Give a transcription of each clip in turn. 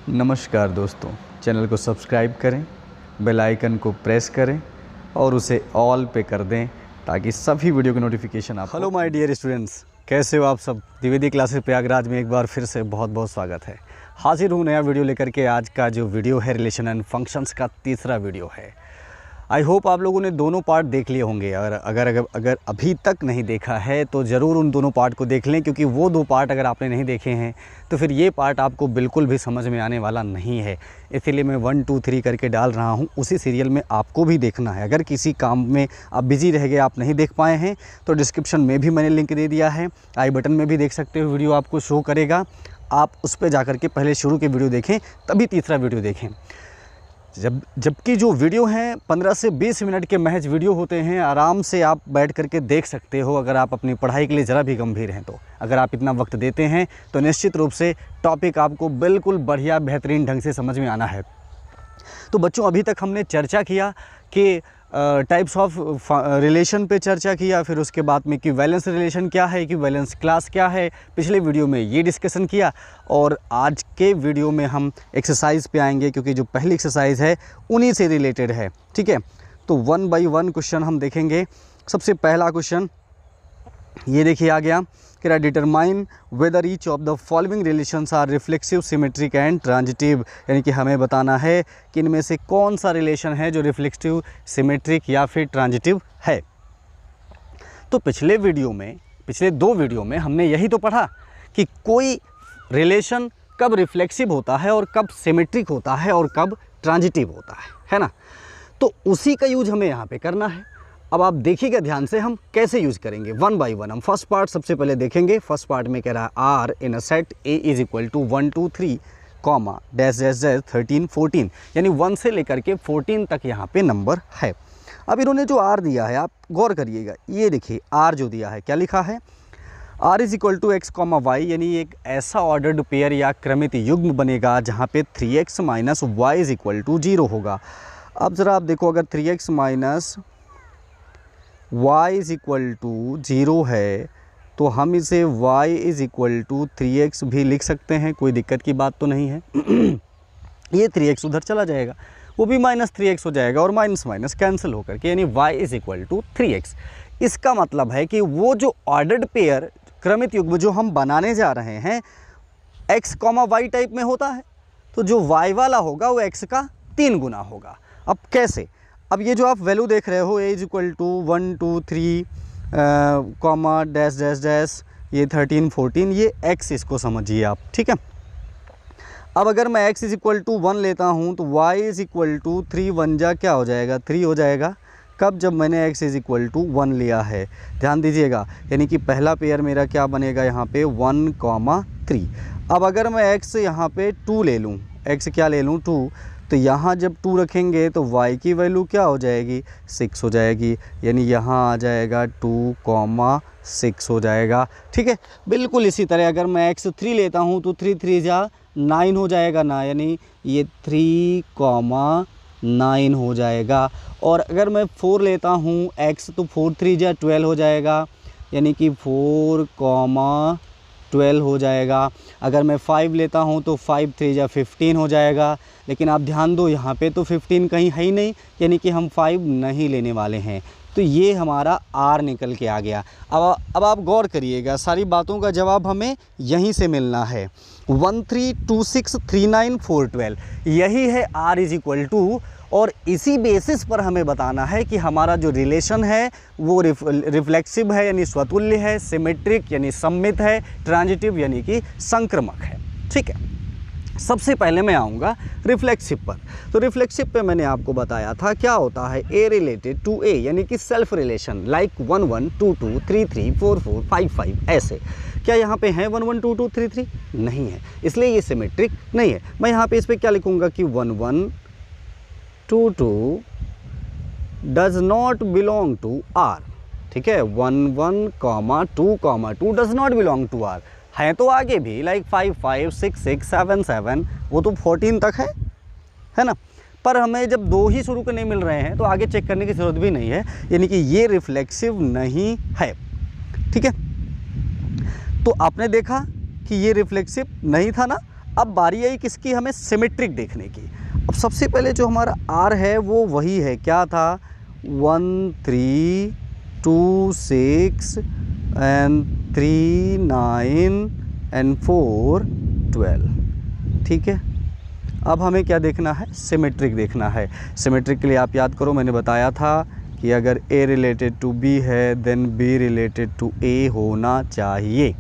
नमस्कार दोस्तों, चैनल को सब्सक्राइब करें, बेल आइकन को प्रेस करें और उसे ऑल पे कर दें ताकि सभी वीडियो की नोटिफिकेशन आप। हेलो माय डियर स्टूडेंट्स, कैसे हो आप सब। द्विवेदी क्लासेस प्रयागराज में एक बार फिर से बहुत बहुत स्वागत है। हाजिर हूँ नया वीडियो लेकर के। आज का जो वीडियो है रिलेशन एंड फंक्शंस का तीसरा वीडियो है। आई होप आप लोगों ने दोनों पार्ट देख लिए होंगे और अगर अभी तक नहीं देखा है तो ज़रूर उन दोनों पार्ट को देख लें, क्योंकि वो दो पार्ट अगर आपने नहीं देखे हैं तो फिर ये पार्ट आपको बिल्कुल भी समझ में आने वाला नहीं है। इसीलिए मैं 1, 2, 3 करके डाल रहा हूँ। उसी सीरियल में आपको भी देखना है। अगर किसी काम में आप बिज़ी रह गए, आप नहीं देख पाए हैं, तो डिस्क्रिप्शन में भी मैंने लिंक दे दिया है, आई बटन में भी देख सकते हो, वीडियो आपको शो करेगा। आप उस पर जा के पहले शुरू के वीडियो देखें, तभी तीसरा वीडियो देखें। जबकि जो वीडियो हैं 15 से 20 मिनट के महज वीडियो होते हैं, आराम से आप बैठ करके देख सकते हो अगर आप अपनी पढ़ाई के लिए ज़रा भी गंभीर हैं। तो अगर आप इतना वक्त देते हैं तो निश्चित रूप से टॉपिक आपको बिल्कुल बढ़िया बेहतरीन ढंग से समझ में आना है। तो बच्चों, अभी तक हमने चर्चा किया कि टाइप्स ऑफ रिलेशन पे चर्चा किया, फिर उसके बाद में कि वैलेंस रिलेशन क्या है, कि वैलेंस क्लास क्या है। पिछले वीडियो में ये डिस्कशन किया और आज के वीडियो में हम एक्सरसाइज पे आएंगे, क्योंकि जो पहली एक्सरसाइज है उन्हीं से रिलेटेड है। ठीक है, तो 1 बाय 1 क्वेश्चन हम देखेंगे। सबसे पहला क्वेश्चन ये देखिए आ गया कि determine whether each of the following relations are reflexive, symmetric and transitive. यानी कि हमें बताना है कि इनमें से कौन सा रिलेशन है जो रिफ्लेक्सिव, सिमेट्रिक या फिर ट्रांजिटिव है। तो पिछले दो वीडियो में हमने यही तो पढ़ा कि कोई रिलेशन कब रिफ्लेक्सिव होता है और कब सिमेट्रिक होता है और कब ट्रांजिटिव होता है ना। तो उसी का यूज हमें यहाँ पे करना है। अब आप देखिएगा ध्यान से हम कैसे यूज़ करेंगे। 1 बाय 1 हम फर्स्ट पार्ट सबसे पहले देखेंगे। फर्स्ट पार्ट में कह रहा है R in a set A is equal to 1, 2, 3 comma dash dash dash 13, 14, यानी 1 से लेकर के 14 तक यहाँ पे नंबर है। अब इन्होंने जो आर दिया है, आप गौर करिएगा, ये देखिए आर जो दिया है क्या लिखा है, R is equal to x comma y, यानी एक ऐसा ऑर्डर्ड पेयर या क्रमित युग्म बनेगा जहाँ पे 3x minus y is equal to 0 होगा। अब ज़रा आप देखो, अगर 3x minus y is equal to 0 है तो हम इसे y is equal to 3x भी लिख सकते हैं, कोई दिक्कत की बात तो नहीं है। ये 3x उधर चला जाएगा, वो भी माइनस 3x हो जाएगा और माइनस माइनस कैंसिल होकर के, यानी y is equal to 3x। इसका मतलब है कि वो जो ऑर्डर्ड पेयर क्रमित युग्म जो हम बनाने जा रहे हैं x, y टाइप में होता है, तो जो y वाला होगा वो x का 3 गुना होगा। अब कैसे? अब ये जो आप वैल्यू देख रहे हो A is equal to 1, 2, 3 comma dash dash dash, ये 13, 14, ये x इसको समझिए आप। ठीक है, अब अगर मैं x इज इक्वल टू 1 लेता हूँ तो y इज इक्वल टू 3 1 जा क्या हो जाएगा, 3 हो जाएगा। कब? जब मैंने x इज इक्वल टू 1 लिया है। ध्यान दीजिएगा, यानी कि पहला पेयर मेरा क्या बनेगा यहाँ पे 1, 3। अब अगर मैं x यहाँ पे 2 ले लूँ, x क्या ले लूँ 2, तो यहाँ जब 2 रखेंगे तो y की वैल्यू क्या हो जाएगी, 6 हो जाएगी, यानी यहाँ आ जाएगा 2, 6 हो जाएगा। ठीक है, बिल्कुल इसी तरह अगर मैं x 3 लेता हूँ तो 3 3 जा 9 हो जाएगा ना, यानी ये 3, 9 हो जाएगा। और अगर मैं 4 लेता हूँ x तो 4 3 जा 12 हो जाएगा, यानी कि 4, 12 हो जाएगा। अगर मैं 5 लेता हूँ तो 5 3 जा 15 हो जाएगा। लेकिन आप ध्यान दो, यहाँ पे तो 15 कहीं है ही नहीं, यानी कि हम 5 नहीं लेने वाले हैं। तो ये हमारा R निकल के आ गया। अब आप गौर करिएगा, सारी बातों का जवाब हमें यहीं से मिलना है। 1 3 2 6 3 9 4 12, यही है R इज इक्वल टू। और इसी बेसिस पर हमें बताना है कि हमारा जो रिलेशन है वो रिफ्लेक्सिव है यानी स्वतुल्य है, सिमेट्रिक यानी सममित है, ट्रांजिटिव यानी कि संक्रमक है। ठीक है, सबसे पहले मैं आऊँगा रिफ्लेक्सिव पर। तो रिफ्लेक्सिव पे मैंने आपको बताया था क्या होता है, ए रिलेटेड टू ए, यानी कि सेल्फ रिलेशन, लाइक 1 1 2 2 3 3 4 4 5 5 ऐसे। क्या यहाँ पे है 1 1 2 2 3 3? नहीं है, इसलिए ये सिमेट्रिक नहीं है। मैं यहाँ पे इस पर क्या लिखूँगा कि 1 1 2 2 does not belong to R. ठीक है, 1 1 2 2 does not belong to R. हैं तो आगे भी, लाइक 5 5 6 6 7 7, वो तो 14 तक है ना। पर हमें जब 2 ही शुरू के नहीं मिल रहे हैं तो आगे चेक करने की ज़रूरत भी नहीं है, यानी कि ये रिफ्लेक्सिव नहीं है। ठीक है, तो आपने देखा कि ये रिफ्लेक्सिव नहीं था ना। अब बारी आई किसकी, हमें सिमेट्रिक देखने की। अब सबसे पहले जो हमारा आर है वो वही है, क्या था, 1 3 2 6 एंड 3 9 एंड 4 12। ठीक है, अब हमें क्या देखना है, सिमेट्रिक देखना है। सिमेट्रिक के लिए आप याद करो, मैंने बताया था कि अगर A रिलेटेड टू B है then B related to A होना चाहिए।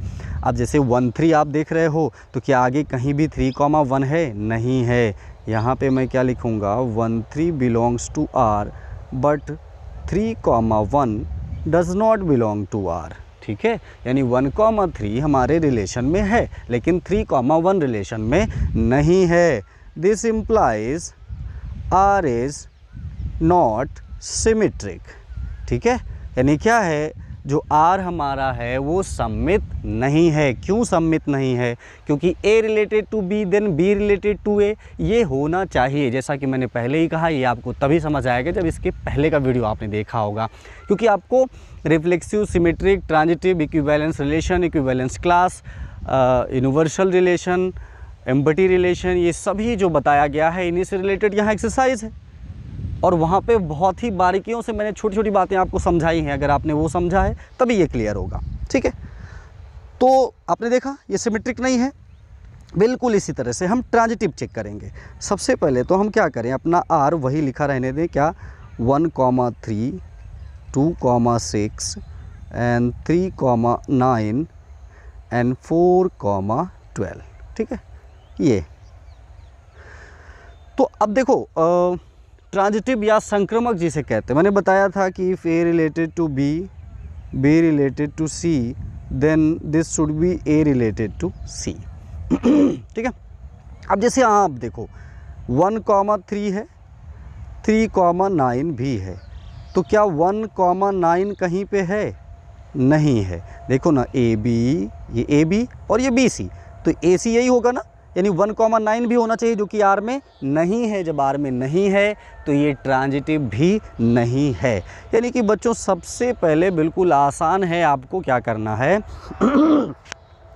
अब जैसे 1 3 आप देख रहे हो तो क्या आगे कहीं भी 3,1 है, नहीं है। यहाँ पे मैं क्या लिखूँगा, 1 3 belongs to R but 3,1 does not belong to R। ठीक है, यानी 1,3 हमारे रिलेशन में है लेकिन 3,1 रिलेशन में नहीं है। This implies R is not symmetric. ठीक है, यानी क्या है, जो R हमारा है वो सममित नहीं है। क्यों सममित नहीं है, क्योंकि A related to B then B related to A ये होना चाहिए। जैसा कि मैंने पहले ही कहा, ये आपको तभी समझ आएगा जब इसके पहले का वीडियो आपने देखा होगा, क्योंकि आपको reflexive, symmetric, transitive, equivalence relation, equivalence class, universal relation, empty relation, ये सभी जो बताया गया है इन्हीं से रिलेटेड यहाँ एक्सरसाइज है। और वहाँ पे बहुत ही बारीकियों से मैंने छोटी छोटी बातें आपको समझाई हैं। अगर आपने वो समझा है तभी ये क्लियर होगा। ठीक है, तो आपने देखा ये सिमेट्रिक नहीं है। बिल्कुल इसी तरह से हम ट्रांजिटिव चेक करेंगे। सबसे पहले तो हम क्या करें, अपना R वही लिखा रहने दें, क्या, 1,3 2,6 एंड 3,9 एंड 4,12। ठीक है, ये तो अब देखो ट्रांजिटिव या संक्रमक जिसे कहते हैं, मैंने बताया था कि if A related to B, B related to C then this should be A related to C। ठीक है, अब जैसे आप देखो 1,3 है, 3,9 भी है, तो क्या 1,9 कहीं पे है, नहीं है। देखो ना, AB, ये AB और ये BC, तो AC यही होगा ना, यानी 1,9 भी होना चाहिए जो कि R में नहीं है। जब R में नहीं है तो ये ट्रांजिटिव भी नहीं है। यानी कि बच्चों सबसे पहले बिल्कुल आसान है, आपको क्या करना है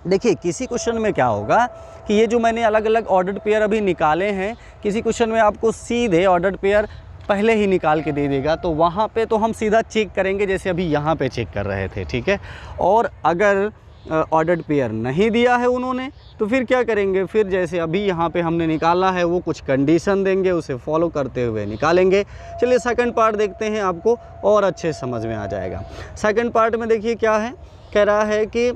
देखिए किसी क्वेश्चन में क्या होगा कि ये जो मैंने अलग अलग ऑर्डर्ड पेयर अभी निकाले हैं, किसी क्वेश्चन में आपको सीधे ऑर्डर्ड पेयर पहले ही निकाल के दे देगा, तो वहाँ पे तो हम सीधा चेक करेंगे जैसे अभी यहाँ पे चेक कर रहे थे। ठीक है, और अगर ऑर्डर्ड पेयर नहीं दिया है उन्होंने तो फिर क्या करेंगे, फिर जैसे अभी यहाँ पे हमने निकाला है वो कुछ कंडीशन देंगे, उसे फॉलो करते हुए निकालेंगे। चलिए सेकंड पार्ट देखते हैं, आपको और अच्छे समझ में आ जाएगा। सेकंड पार्ट में देखिए क्या है, कह रहा है कि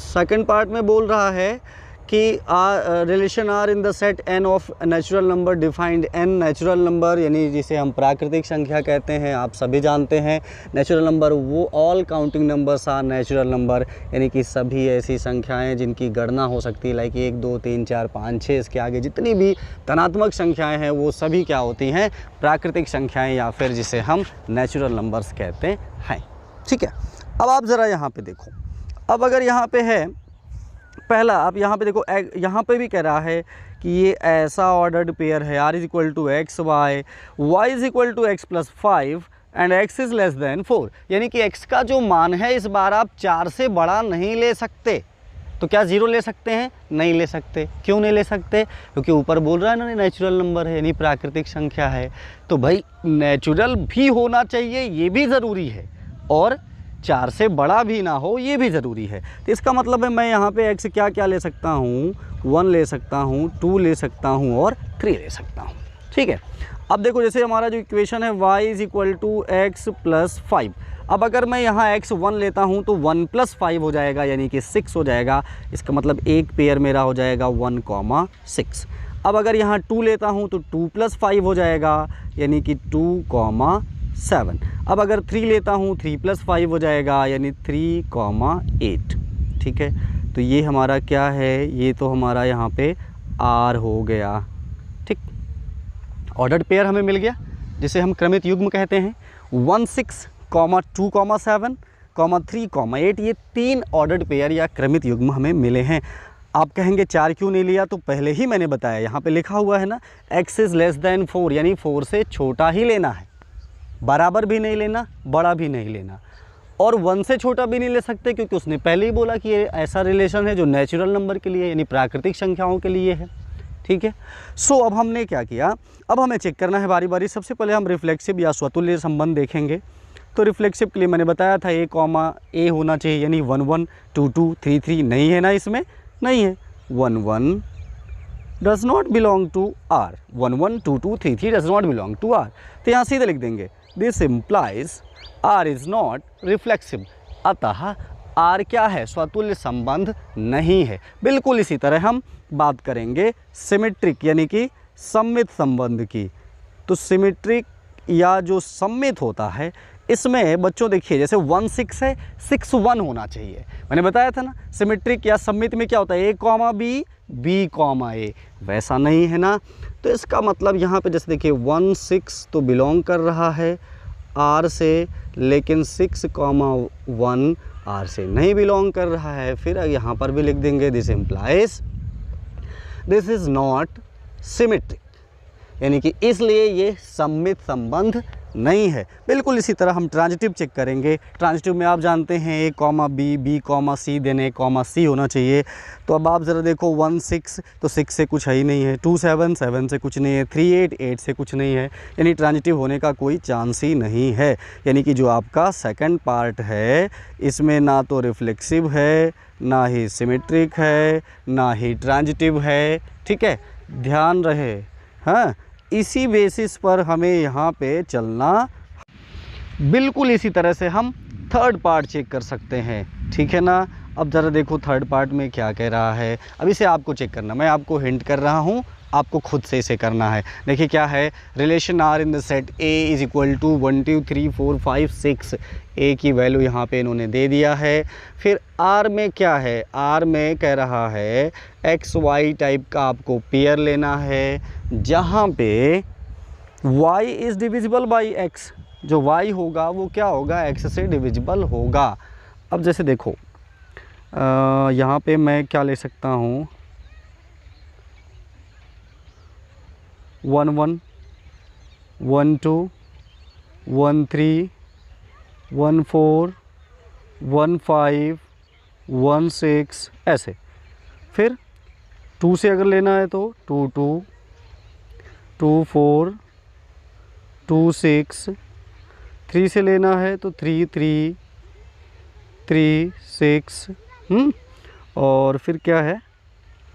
सेकंड पार्ट में बोल रहा है कि relation R in the set n of natural number defined n natural number, यानी जिसे हम प्राकृतिक संख्या कहते हैं, आप सभी जानते हैं। नेचुरल नंबर वो all counting numbers are natural number, यानी कि सभी ऐसी संख्याएं जिनकी गणना हो सकती है, लाइक 1 2 3 4 5 6, इसके आगे जितनी भी धनात्मक संख्याएँ हैं वो सभी क्या होती हैं, प्राकृतिक संख्याएँ या फिर जिसे हम नेचुरल नंबर्स कहते हैं। ठीक है, अब आप ज़रा यहाँ पर देखो, अब अगर यहाँ पे है पहला, आप यहाँ पे देखो, यहाँ पे भी कह रहा है कि ये ऐसा ऑर्डर्ड पेयर है, R is equal to x y, y is equal to x plus 5 and x is less than 4, यानी कि x का जो मान है इस बार आप 4 से बड़ा नहीं ले सकते। तो क्या 0 ले सकते हैं, नहीं ले सकते। क्यों नहीं ले सकते, क्योंकि ऊपर बोल रहा है ना नेचुरल नंबर है यानी प्राकृतिक संख्या है, तो भाई नेचुरल भी होना चाहिए, ये भी ज़रूरी है, और 4 से बड़ा भी ना हो ये भी ज़रूरी है। तो इसका मतलब है मैं यहाँ पे x क्या क्या ले सकता हूँ, 1 ले सकता हूँ, 2 ले सकता हूँ और 3 ले सकता हूँ। ठीक है, अब देखो जैसे हमारा जो इक्वेशन है y is equal to x plus 5, अब अगर मैं यहाँ x 1 लेता हूँ तो 1 प्लस 5 हो जाएगा, यानी कि 6 हो जाएगा। इसका मतलब एक पेयर मेरा हो जाएगा 1,6। अब अगर यहाँ 2 लेता हूँ तो 2 प्लस 5 हो जाएगा, यानी कि 2,7। अब अगर 3 लेता हूँ 3 प्लस 5 हो जाएगा, यानी 3,8। ठीक है, तो ये हमारा क्या है, ये तो हमारा यहाँ पे R हो गया। ठीक, ऑर्डर्ड पेयर हमें मिल गया जिसे हम क्रमित युग्म कहते हैं। 1 6, 2, 7, 3, 8, ये 3 ऑर्डर्ड पेयर या क्रमित युग्म हमें मिले हैं। आप कहेंगे 4 क्यों नहीं लिया, तो पहले ही मैंने बताया, यहाँ पे लिखा हुआ है ना x इज़ लेस देन 4, यानी 4 से छोटा ही लेना है, बराबर भी नहीं लेना, बड़ा भी नहीं लेना। और 1 से छोटा भी नहीं ले सकते, क्योंकि उसने पहले ही बोला कि ये ऐसा रिलेशन है जो नेचुरल नंबर के लिए यानी प्राकृतिक संख्याओं के लिए है। ठीक है। सो अब हमने क्या किया, अब हमें चेक करना है बारी बारी। सबसे पहले हम रिफ्लेक्सिव या स्वतुल्य संबंध देखेंगे। तो रिफ्लेक्सिव के लिए मैंने बताया था a कॉमा a होना चाहिए, यानी 1 1 2 2 3 3 नहीं है ना, इसमें नहीं है। 1 1 does not belong to R, 1 1 2 2 3 3 does not belong to R। तो यहाँ सीधे लिख देंगे this implies R is not reflexive, अतः R क्या है, स्वतुल्य संबंध नहीं है। बिल्कुल इसी तरह हम बात करेंगे सिमेट्रिक यानी कि सममित संबंध की। तो सिमेट्रिक या जो सममित होता है, इसमें बच्चों देखिए जैसे 1 6 है, 6 1 होना चाहिए। मैंने बताया था ना सिमेट्रिक या सममित में क्या होता है, a comma b, b comma a, वैसा नहीं है ना। तो इसका मतलब यहाँ पे जैसे देखिए 1 6 तो बिलोंग कर रहा है R से, लेकिन 6 कॉमा 1 R से नहीं बिलोंग कर रहा है। फिर यहाँ पर भी लिख देंगे this implies this is not symmetric, यानी कि इसलिए ये सममित संबंध नहीं है। बिल्कुल इसी तरह हम ट्रांजिटिव चेक करेंगे। ट्रांजिटिव में आप जानते हैं a comma b, b comma c, then a comma c होना चाहिए। तो अब आप ज़रा देखो 1 6 तो 6 से कुछ है ही नहीं है, 2 7 7 से कुछ नहीं है, 3 8 8 से कुछ नहीं है, यानी ट्रांजिटिव होने का कोई चांस ही नहीं है। यानी कि जो आपका सेकंड पार्ट है इसमें ना तो रिफ्लेक्सिव है, ना ही सिमेट्रिक है, ना ही ट्रांजिटिव है। ठीक है, ध्यान रहे। हाँ, इसी बेसिस पर हमें यहाँ पे चलना। बिल्कुल इसी तरह से हम थर्ड पार्ट चेक कर सकते हैं। ठीक है ना। अब ज़रा देखो थर्ड पार्ट में क्या कह रहा है। अब इसे आपको चेक करना, मैं आपको हिंट कर रहा हूँ, आपको खुद से इसे करना है। देखिए क्या है, relation R in the set a is equal to 1 2 3 4 5 6। a की वैल्यू यहाँ पे इन्होंने दे दिया है। फिर r में क्या है, r में कह रहा है x y टाइप का आपको पेयर लेना है, जहाँ पे y is divisible by x। जो y होगा वो क्या होगा, x से डिविजिबल होगा। अब जैसे देखो यहाँ पे मैं क्या ले सकता हूँ, 1 1 1 2 1 3 1 4 1 5 1 6 ऐसे। फिर 2 से अगर लेना है तो 2 2 2 4 2 6, 3 से लेना है तो 3 3 3 6। और फिर क्या है,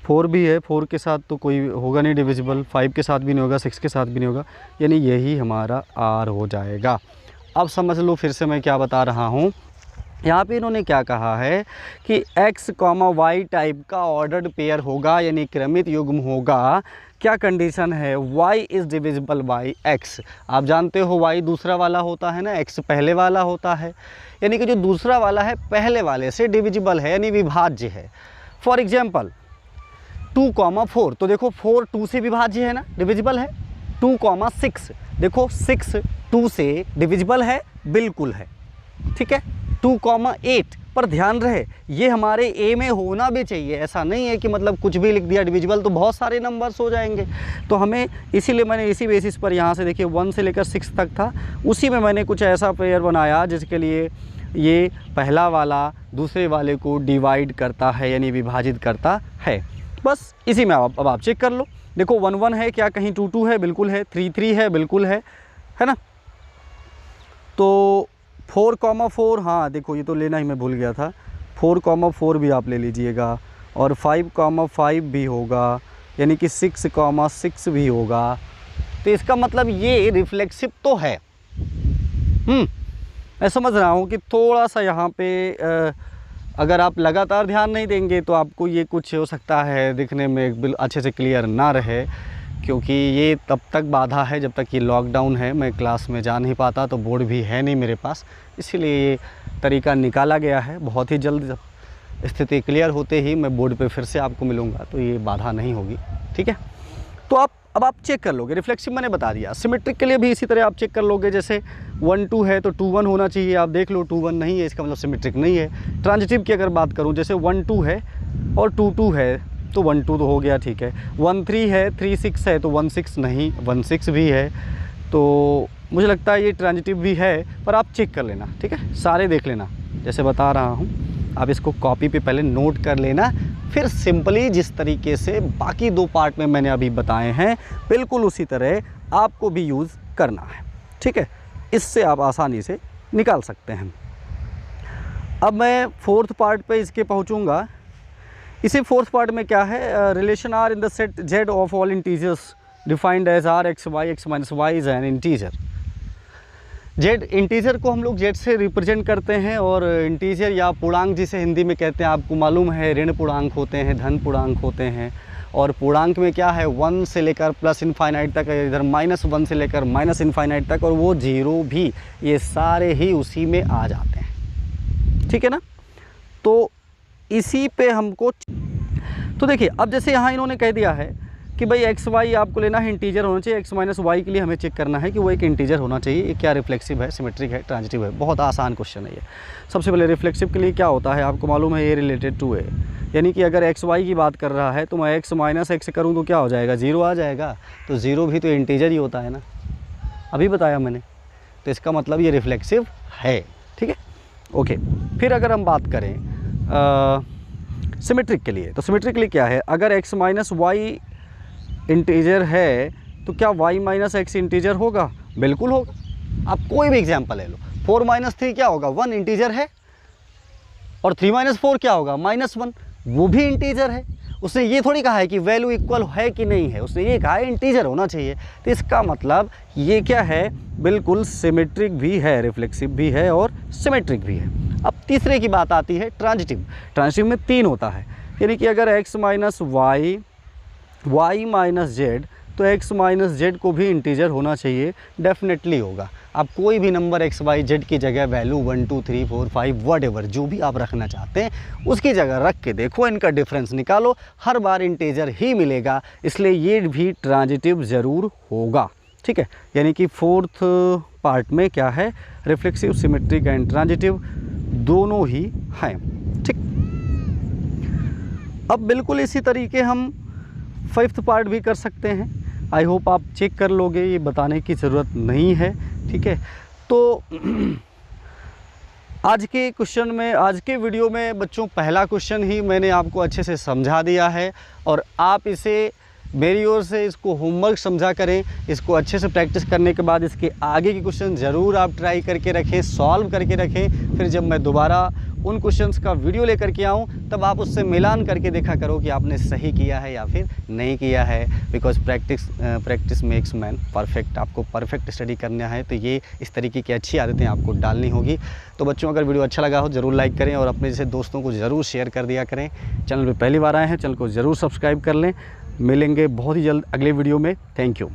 4 भी है, 4 के साथ तो कोई होगा नहीं डिविजिबल, 5 के साथ भी नहीं होगा, 6 के साथ भी नहीं होगा, यानी यही हमारा R हो जाएगा। अब समझ लो फिर से मैं क्या बता रहा हूँ। यहाँ पे इन्होंने क्या कहा है कि x, y टाइप का ऑर्डर्ड पेयर होगा, यानी क्रमित युग्म होगा। क्या कंडीशन है, y is divisible by x। आप जानते हो y दूसरा वाला होता है ना, x पहले वाला होता है, यानी कि जो दूसरा वाला है पहले वाले से डिविजिबल है, यानी विभाज्य है। फॉर एग्जाम्पल 2 4, तो देखो 4 2 से विभाज्य है ना, डिविजिबल है। 2 6, देखो 6 2 से डिविजिबल है, बिल्कुल है। ठीक है। 2 8, पर ध्यान रहे ये हमारे a में होना भी चाहिए, ऐसा नहीं है कि मतलब कुछ भी लिख दिया डिविजिबल तो बहुत सारे नंबर्स हो जाएंगे। तो हमें इसीलिए मैंने इसी बेसिस पर यहाँ से देखिए 1 से लेकर 6 तक था, उसी में मैंने कुछ ऐसा पेयर बनाया जिसके लिए ये पहला वाला दूसरे वाले को डिवाइड करता है, यानी विभाजित करता है। बस इसी में अब आप चेक कर लो। देखो 1 1 है क्या, कहीं 2 2 है, बिल्कुल है। 3 3 है, बिल्कुल है ना। तो 4 4, हाँ देखो ये तो लेना ही मैं भूल गया था, 4 4 भी आप ले लीजिएगा, और 5 5 भी होगा, यानी कि 6 6 भी होगा। तो इसका मतलब ये रिफ्लेक्सिव तो है। मैं समझ रहा हूँ कि थोड़ा सा यहाँ पे अगर आप लगातार ध्यान नहीं देंगे तो आपको ये कुछ हो सकता है दिखने में अच्छे से क्लियर ना रहे, क्योंकि ये तब तक बाधा है जब तक ये लॉकडाउन है, मैं क्लास में जा नहीं पाता, तो बोर्ड भी है नहीं मेरे पास, इसीलिए ये तरीका निकाला गया है। बहुत ही जल्द स्थिति क्लियर होते ही मैं बोर्ड पे फिर से आपको मिलूँगा, तो ये बाधा नहीं होगी। ठीक है। तो अब आप चेक कर लोगे। रिफ्लेक्सिव मैंने बता दिया। सिमेट्रिक के लिए भी इसी तरह आप चेक कर लोगे, जैसे 1 2 है तो 2 1 होना चाहिए, आप देख लो 2 1 नहीं है, इसका मतलब सिमेट्रिक नहीं है। ट्रांजिटिव की अगर बात करूँ, जैसे 1 2 है और 2 2 है तो 1 2 तो हो गया, ठीक है। 1 3 है, 3 6 है तो 1 6 नहीं, 1 6 भी है, तो मुझे लगता है ये ट्रांजिटिव भी है, पर आप चेक कर लेना, ठीक है, सारे देख लेना। जैसे बता रहा हूँ, आप इसको कॉपी पे पहले नोट कर लेना, फिर सिंपली जिस तरीके से बाकी 2 पार्ट में मैंने अभी बताए हैं बिल्कुल उसी तरह आपको भी यूज़ करना है, ठीक है। इससे आप आसानी से निकाल सकते हैं। अब मैं 4th पार्ट पे इसके पहुंचूंगा। इसी 4th पार्ट में क्या है, relation R in the set Z of all integers defined as R x minus y is an integer. Z integer को हम लोग जेड से रिप्रेजेंट करते हैं, और इंटीजर या पूर्णांक जिसे हिंदी में कहते हैं, आपको मालूम है ऋण पूर्णांक होते हैं, धन पूर्णांक होते हैं। और पूर्णांक में क्या है, 1 से लेकर प्लस इनफाइनाइट तक, इधर -1 से लेकर माइनस इनफाइनाइट तक, और वो 0 भी, ये सारे ही उसी में आ जाते हैं, ठीक है ना। तो इसी पे हमको, तो देखिए अब जैसे यहाँ इन्होंने कह दिया है कि भाई एक्स वाई आपको लेना है इंटीजर होना चाहिए, एक्स माइनस वाई के लिए हमें चेक करना है कि वो एक इंटीजर होना चाहिए। ये क्या रिफ्लेक्सिव है, सिमेट्रिक है, ट्रांजिटिव है। बहुत आसान क्वेश्चन है ये। सबसे पहले रिफ्लेक्सिव के लिए क्या होता है, आपको मालूम है, ये रिलेटेड टू है, यानी कि अगर एक्स वाई की बात कर रहा है तो मैं एक्स माइनस एक्स करूँ तो क्या हो जाएगा, 0 आ जाएगा। तो 0 भी तो इंटीजर ही होता है ना, अभी बताया मैंने। तो इसका मतलब ये रिफ्लेक्सिव है, ठीक है, ओके। फिर अगर हम बात करें सिमेट्रिक के लिए, तो सिमेट्रिक के लिए क्या है, अगर एक्स माइनस वाई इंटीजर है तो क्या y माइनस एक्स इंटीजर होगा, बिल्कुल होगा। आप कोई भी एग्जांपल ले लो, 4 माइनस 3 क्या होगा, 1 इंटीजर है, और 3 माइनस 4 क्या होगा, -1, वो भी इंटीजर है। उसने ये थोड़ी कहा है कि वैल्यू इक्वल है कि नहीं है, उसने ये कहा है इंटीजर होना चाहिए। तो इसका मतलब ये क्या है, बिल्कुल सिमेट्रिक भी है, रिफ्लेक्सिव भी है और सिमेट्रिक भी है। अब तीसरे की बात आती है ट्रांजिटिव। ट्रांजिटिव में 3 होता है, यानी कि अगर x minus y, y minus Z, तो x माइनस जेड को भी इंटीजर होना चाहिए, डेफिनेटली होगा। आप कोई भी नंबर x y z की जगह वैल्यू 1 2 3 4 5 वट जो भी आप रखना चाहते हैं उसकी जगह रख के देखो, इनका डिफरेंस निकालो, हर बार इंटीजर ही मिलेगा, इसलिए ये भी ट्रांजिटिव ज़रूर होगा, ठीक है। यानी कि 4th पार्ट में क्या है, रिफ्लेक्सिव, सिमेट्रिक एंड ट्रांजिटिव दोनों ही हैं, ठीक। अब बिल्कुल इसी तरीके हम 5th पार्ट भी कर सकते हैं। आई होप आप चेक कर लोगे, ये बताने की ज़रूरत नहीं है, ठीक है। तो आज के क्वेश्चन में, आज के वीडियो में बच्चों पहला क्वेश्चन ही मैंने आपको अच्छे से समझा दिया है, और आप इसे मेरी ओर से इसको होमवर्क समझा करें। इसको अच्छे से प्रैक्टिस करने के बाद इसके आगे के क्वेश्चन ज़रूर आप ट्राई करके रखें, सॉल्व करके रखें। फिर जब मैं दोबारा उन क्वेश्चंस का वीडियो लेकर के आऊँ तब आप उससे मिलान करके देखा करो कि आपने सही किया है या फिर नहीं किया है। Because practice makes man perfect. आपको परफेक्ट स्टडी करना है तो ये इस तरीके की अच्छी आदतें आपको डालनी होगी। तो बच्चों अगर वीडियो अच्छा लगा हो ज़रूर लाइक करें और अपने जैसे दोस्तों को ज़रूर शेयर कर दिया करें। चैनल पर पहली बार आए हैं, चैनल को ज़रूर सब्सक्राइब कर लें। मिलेंगे बहुत ही जल्द अगले वीडियो में। Thank you.